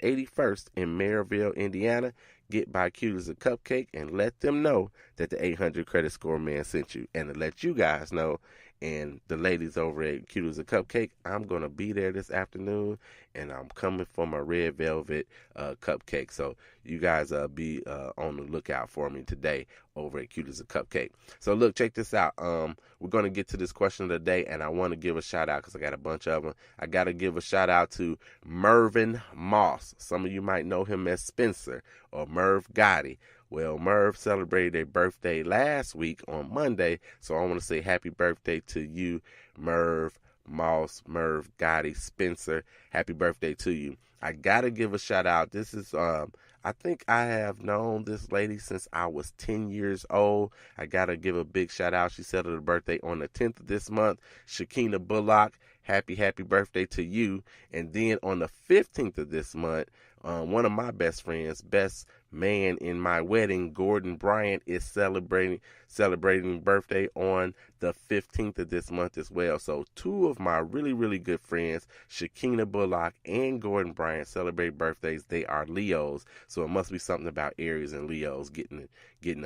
81st in Maryville, Indiana. Get by Cute as a Cupcake and let them know that the 800 Credit Score Man sent you. And to let you guys know, and the ladies over at Cute as a Cupcake, I'm going to be there this afternoon, and I'm coming for my red velvet cupcake. So you guys be on the lookout for me today over at Cute as a Cupcake. So look, check this out. We're going to get to this question of the day, and I want to give a shout out because I got a bunch of them. I got to give a shout out to Mervyn Moss. Some of you might know him as Spencer or Merv Gotti. Well, Merv celebrated a birthday last week on Monday, so I want to say happy birthday to you, Merv Moss, Merv Gotti, Spencer. Happy birthday to you. I got to give a shout out. This is, I think I have known this lady since I was 10 years old. I got to give a big shout out. She celebrated her birthday on the 10th of this month. Shakina Bullock, happy birthday to you. And then on the 15th of this month, one of my best friends, best man in my wedding, Gordon Bryant, is celebrating birthday on the 15th of this month as well. So two of my really, really good friends, Shakina Bullock and Gordon Bryant, celebrate birthdays. They are Leos, so it must be something about Aries and Leos getting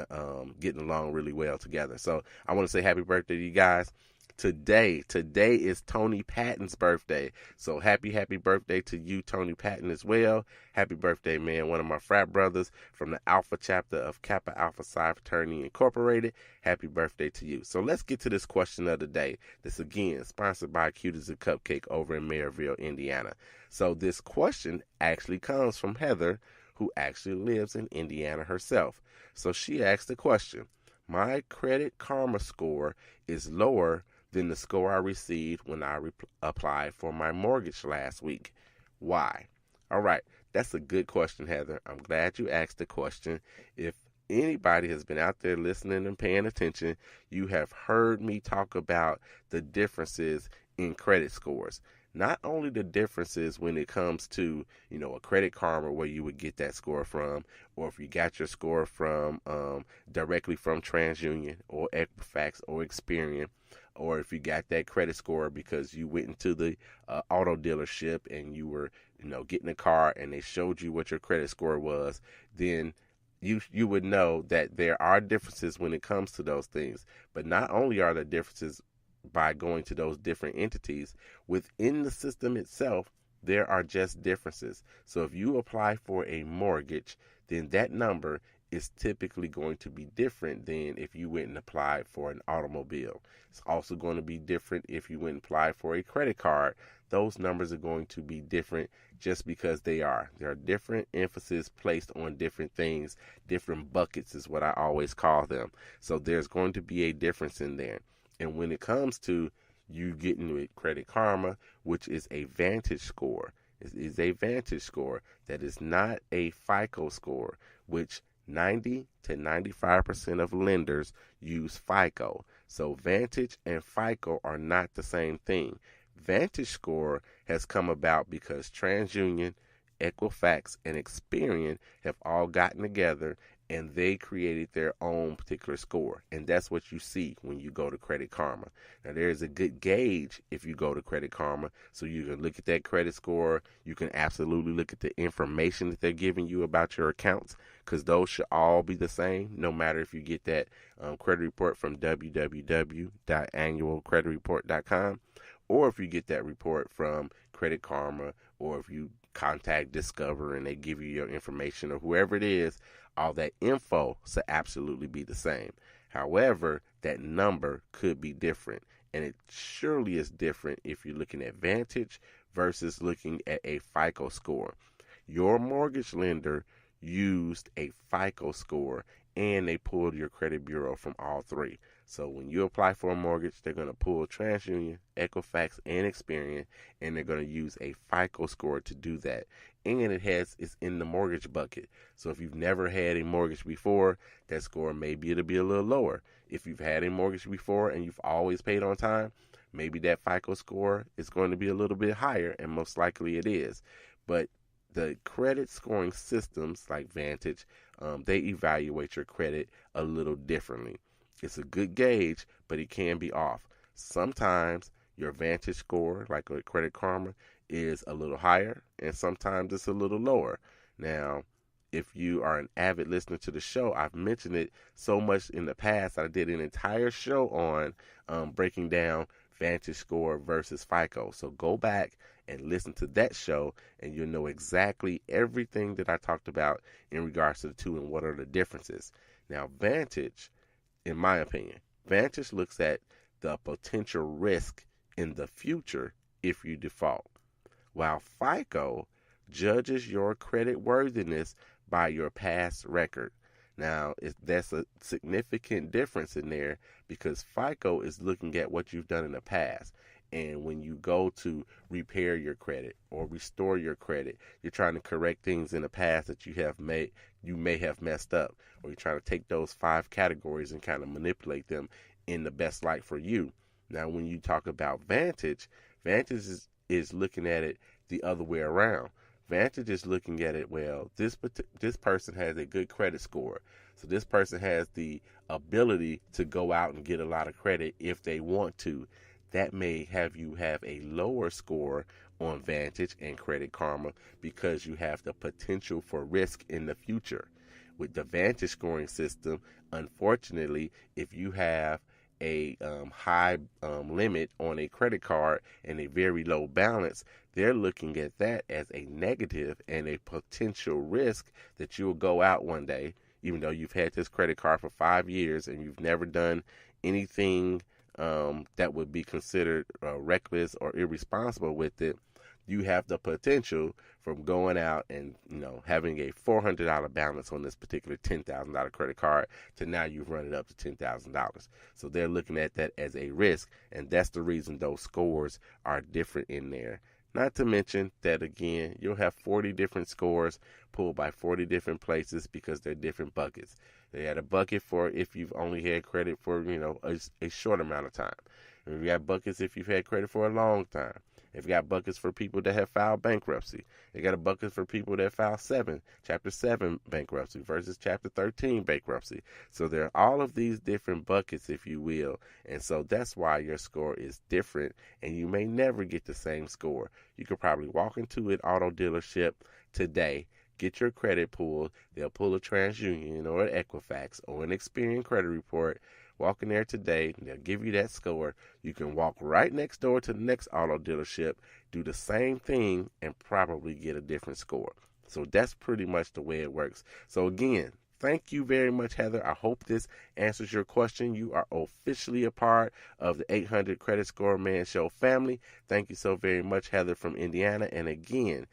along really well together. So I want to say happy birthday to you guys. Today is Tony Patton's birthday. So happy birthday to you, Tony Patton, as well. Happy birthday, man. One of my frat brothers from the Alpha chapter of Kappa Alpha Psi Fraternity Incorporated. Happy birthday to you. So let's get to this question of the day. This, again, sponsored by Cute as a Cupcake over in Maryville, Indiana. So this question actually comes from Heather, who actually lives in Indiana herself. So she asked the question, my Credit Karma score is lower than the score I received when I applied for my mortgage last week. Why? All right, that's a good question, Heather. I'm glad you asked the question. If anybody has been out there listening and paying attention, you have heard me talk about the differences in credit scores. Not only the differences when it comes to, a Credit Karma where you would get that score from, or if you got your score from directly from TransUnion or Equifax or Experian, or if you got that credit score because you went into the auto dealership and you were, getting a car and they showed you what your credit score was, then you would know that there are differences when it comes to those things. But not only are there differences by going to those different entities, within the system itself, there are just differences. So if you apply for a mortgage, then that number is typically going to be different than if you went and applied for an automobile. It's also going to be different if you went and applied for a credit card. Those numbers are going to be different just because they are. There are different emphasis placed on different things. Different buckets is what I always call them. So there's going to be a difference in there. And when it comes to you getting with Credit Karma, which is a Vantage score, is a Vantage score that is not a FICO score, which 90 to 95% of lenders use FICO. So Vantage and FICO are not the same thing. Vantage score has come about because TransUnion, Equifax, and Experian have all gotten together and they created their own particular score. And that's what you see when you go to Credit Karma. Now, there is a good gauge if you go to Credit Karma. So you can look at that credit score. You can absolutely look at the information that they're giving you about your accounts, because those should all be the same, no matter if you get that credit report from www.annualcreditreport.com, or if you get that report from Credit Karma, or if you contact Discover and they give you your information, or whoever it is, all that info should absolutely be the same. However, that number could be different, and it surely is different if you're looking at Vantage versus looking at a FICO score. Your mortgage lender used a FICO score, and they pulled your credit bureau from all three. So when you apply for a mortgage, they're going to pull TransUnion, Equifax, and Experian, and they're going to use a FICO score to do that. And it's in the mortgage bucket. So if you've never had a mortgage before, that score it'll be a little lower. If you've had a mortgage before and you've always paid on time, maybe that FICO score is going to be a little bit higher, and most likely it is. But the credit scoring systems like Vantage, they evaluate your credit a little differently. It's a good gauge, but it can be off. Sometimes your Vantage score, like a Credit Karma, is a little higher and sometimes it's a little lower. Now, if you are an avid listener to the show, I've mentioned it so much in the past. I did an entire show on breaking down Vantage Score versus FICO. So go back and listen to that show, and you'll know exactly everything that I talked about in regards to the two and what are the differences. Now, Vantage, in my opinion, Vantage looks at the potential risk in the future if you default, while FICO judges your credit worthiness by your past record. Now, that's a significant difference in there because FICO is looking at what you've done in the past. And when you go to repair your credit or restore your credit, you're trying to correct things in the past that you may have messed up, or you're trying to take those 5 categories and kind of manipulate them in the best light for you. Now, when you talk about Vantage, Vantage is looking at it the other way around. Vantage is looking at it, well, this person has a good credit score. So this person has the ability to go out and get a lot of credit if they want to. That may have you have a lower score on Vantage and Credit Karma because you have the potential for risk in the future. With the Vantage scoring system, unfortunately, if you have a high limit on a credit card and a very low balance, they're looking at that as a negative and a potential risk that you'll go out one day, even though you've had this credit card for 5 years and you've never done anything that would be considered reckless or irresponsible with it. You have the potential from going out and having a $400 balance on this particular $10,000 credit card to now you've run it up to $10,000. So they're looking at that as a risk, and that's the reason those scores are different in there. Not to mention that, again, you'll have 40 different scores pulled by 40 different places because they're different buckets. They had a bucket for if you've only had credit for a short amount of time. And we got buckets if you've had credit for a long time. They've got buckets for people that have filed bankruptcy. They got a bucket for people that filed Chapter 7 bankruptcy versus Chapter 13 bankruptcy. So there are all of these different buckets, if you will. And so that's why your score is different, and you may never get the same score. You could probably walk into an auto dealership today, get your credit pulled. They'll pull a TransUnion or an Equifax or an Experian credit report. Walk in there today, they'll give you that score. You can walk right next door to the next auto dealership, do the same thing, and probably get a different score. So that's pretty much the way it works. So again, thank you very much, Heather. I hope this answers your question. You are officially a part of the 800 Credit Score Man Show family. Thank you so very much, Heather from Indiana. And again,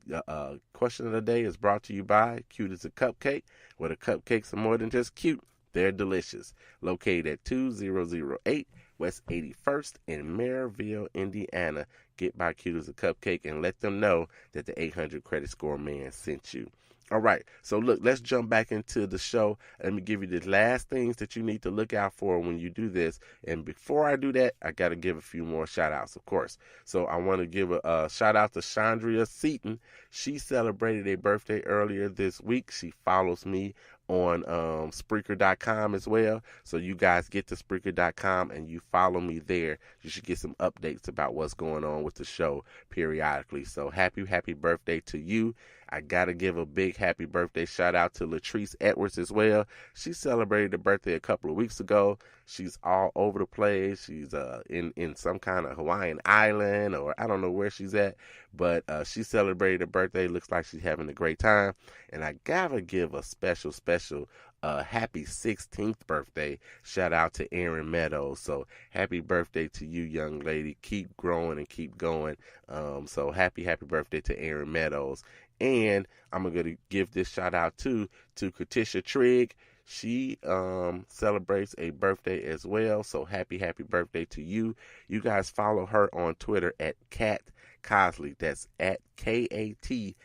the question of the day is brought to you by Cute as a Cupcake, where the cupcakes are more than just cute. They're delicious. Located at 2008 West 81st in Maryville, Indiana. Get by Cute as a Cupcake and let them know that the 800 Credit Score Man sent you. All right, so look, let's jump back into the show. Let me give you the last things that you need to look out for when you do this. And before I do that, I got to give a few more shout-outs, of course. So I want to give a shout-out to Chandria Seaton. She celebrated a birthday earlier this week. She follows me on Spreaker.com as well. So you guys get to Spreaker.com and you follow me there. You should get some updates about what's going on with the show periodically. So happy birthday to you. I got to give a big happy birthday shout out to Latrice Edwards as well. She celebrated a birthday a couple of weeks ago. She's all over the place. She's in some kind of Hawaiian island, or I don't know where she's at, but she celebrated a birthday. Looks like she's having a great time. And I got to give a special happy 16th birthday shout out to Erin Meadows. So happy birthday to you, young lady. Keep growing and keep going. So happy birthday to Erin Meadows. And I'm going to give this shout out to Katisha Trigg. She celebrates a birthday as well. So happy birthday to you. You guys follow her on Twitter at Kat Cosley. That's at KATCOSLEY.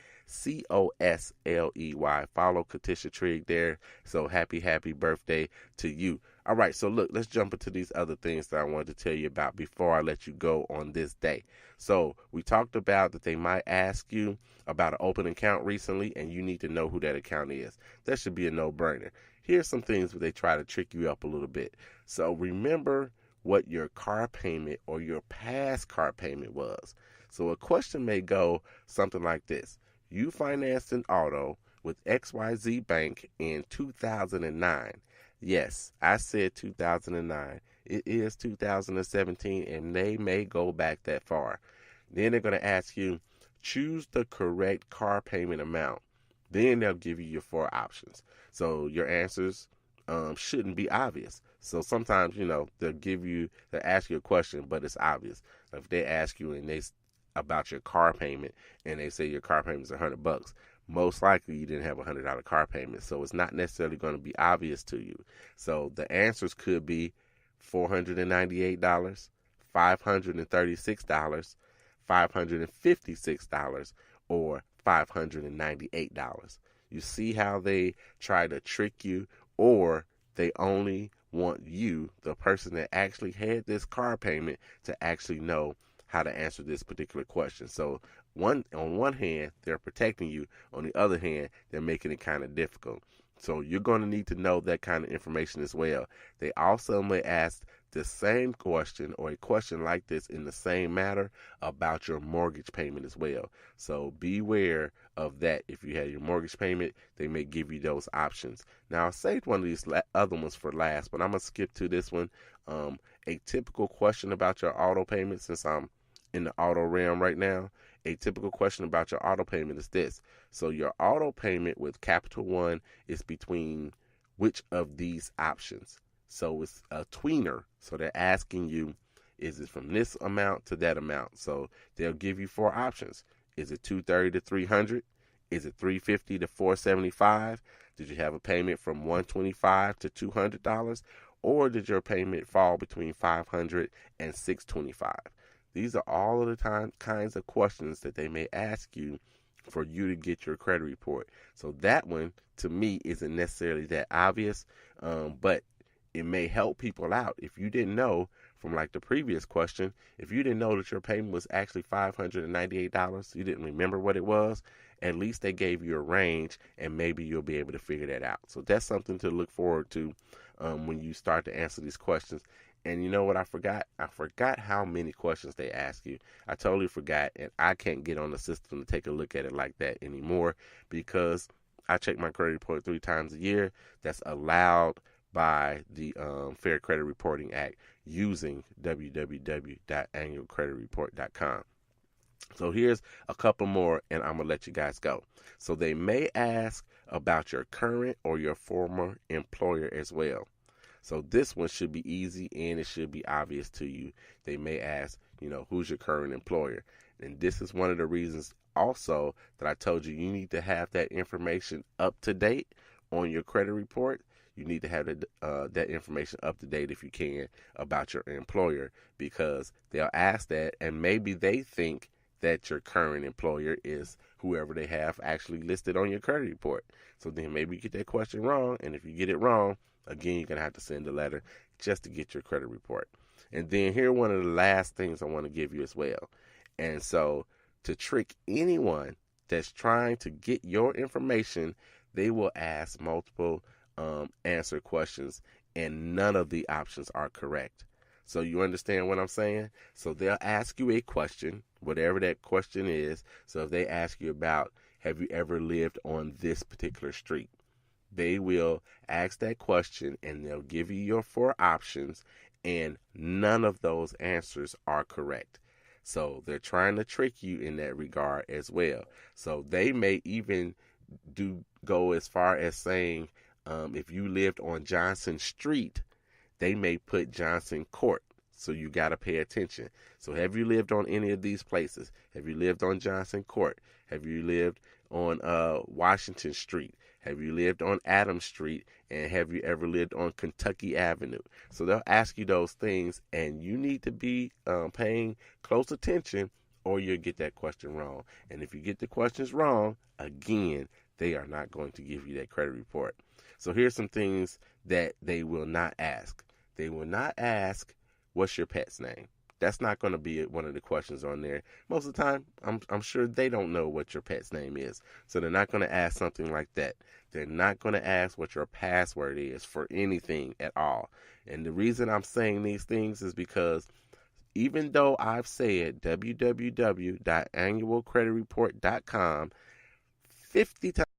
Follow Katisha Trigg there. So happy birthday to you. All right, so look, let's jump into these other things that I wanted to tell you about before I let you go on this day. So we talked about that they might ask you about an open account recently, and you need to know who that account is. That should be a no-brainer. Here's some things where they try to trick you up a little bit. So remember what your car payment or your past car payment was. So a question may go something like this. You financed an auto with XYZ Bank in 2009. Yes, I said 2009. It is 2017, and they may go back that far. Then they're going to ask you, choose the correct car payment amount. Then they'll give you your four options. So your answers shouldn't be obvious. So sometimes, they'll ask you a question, but it's obvious. If they ask you about your car payment and they say your car payment is $100, most likely you didn't have $100 car payment. So it's not necessarily going to be obvious to you. So the answers could be $498, $536, $556, or $598. You see how they try to trick you, or they only want you, the person that actually had this car payment, to actually know how to answer this particular question. So on one hand, they're protecting you. On the other hand, they're making it kind of difficult. So you're going to need to know that kind of information as well. They also may ask the same question or a question like this in the same matter about your mortgage payment as well. So beware of that. If you had your mortgage payment, they may give you those options. Now, I saved one of these other ones for last, but I'm going to skip to this one. A typical question about your auto payment, since I'm in the auto realm right now, a typical question about your auto payment is this. So your auto payment with Capital One is between which of these options? So it's a tweener. So they're asking you, is it from this amount to that amount? So they'll give you four options. Is it $230 to $300? Is it $350 to $475? Did you have a payment from $125 to $200? Or did your payment fall between $500 and $625? These are all of the kinds of questions that they may ask you for you to get your credit report. So that one, to me, isn't necessarily that obvious, but it may help people out. If you didn't know from like the previous question, if you didn't know that your payment was actually $598, you didn't remember what it was, at least they gave you a range, and maybe you'll be able to figure that out. So that's something to look forward to when you start to answer these questions. And you know what I forgot? I forgot how many questions they ask you. I totally forgot, and I can't get on the system to take a look at it like that anymore because I check my credit report 3 times a year. That's allowed by the Fair Credit Reporting Act using www.annualcreditreport.com. So here's a couple more, and I'm going to let you guys go. So they may ask about your current or your former employer as well. So this one should be easy and it should be obvious to you. They may ask, who's your current employer? And this is one of the reasons also that I told you need to have that information up to date on your credit report. You need to have that information up to date if you can about your employer, because they'll ask that and maybe they think that your current employer is whoever they have actually listed on your credit report. So then maybe you get that question wrong, and if you get it wrong, again, you're going to have to send a letter just to get your credit report. And then here, one of the last things I want to give you as well. And so to trick anyone that's trying to get your information, they will ask multiple answer questions, and none of the options are correct. So you understand what I'm saying? So they'll ask you a question, whatever that question is. So if they ask you about, have you ever lived on this particular street? They will ask that question and they'll give you your 4 options, and none of those answers are correct. So they're trying to trick you in that regard as well. So they may even go as far as saying, if you lived on Johnson Street, they may put Johnson Court. So you got to pay attention. So have you lived on any of these places? Have you lived on Johnson Court? Have you lived on Washington Street? Have you lived on Adams Street? And have you ever lived on Kentucky Avenue? So they'll ask you those things, and you need to be paying close attention, or you'll get that question wrong. And if you get the questions wrong, again, they are not going to give you that credit report. So here's some things that they will not ask. They will not ask, what's your pet's name? That's not going to be one of the questions on there. Most of the time, I'm sure they don't know what your pet's name is. So they're not going to ask something like that. They're not going to ask what your password is for anything at all. And the reason I'm saying these things is because even though I've said www.annualcreditreport.com 50 times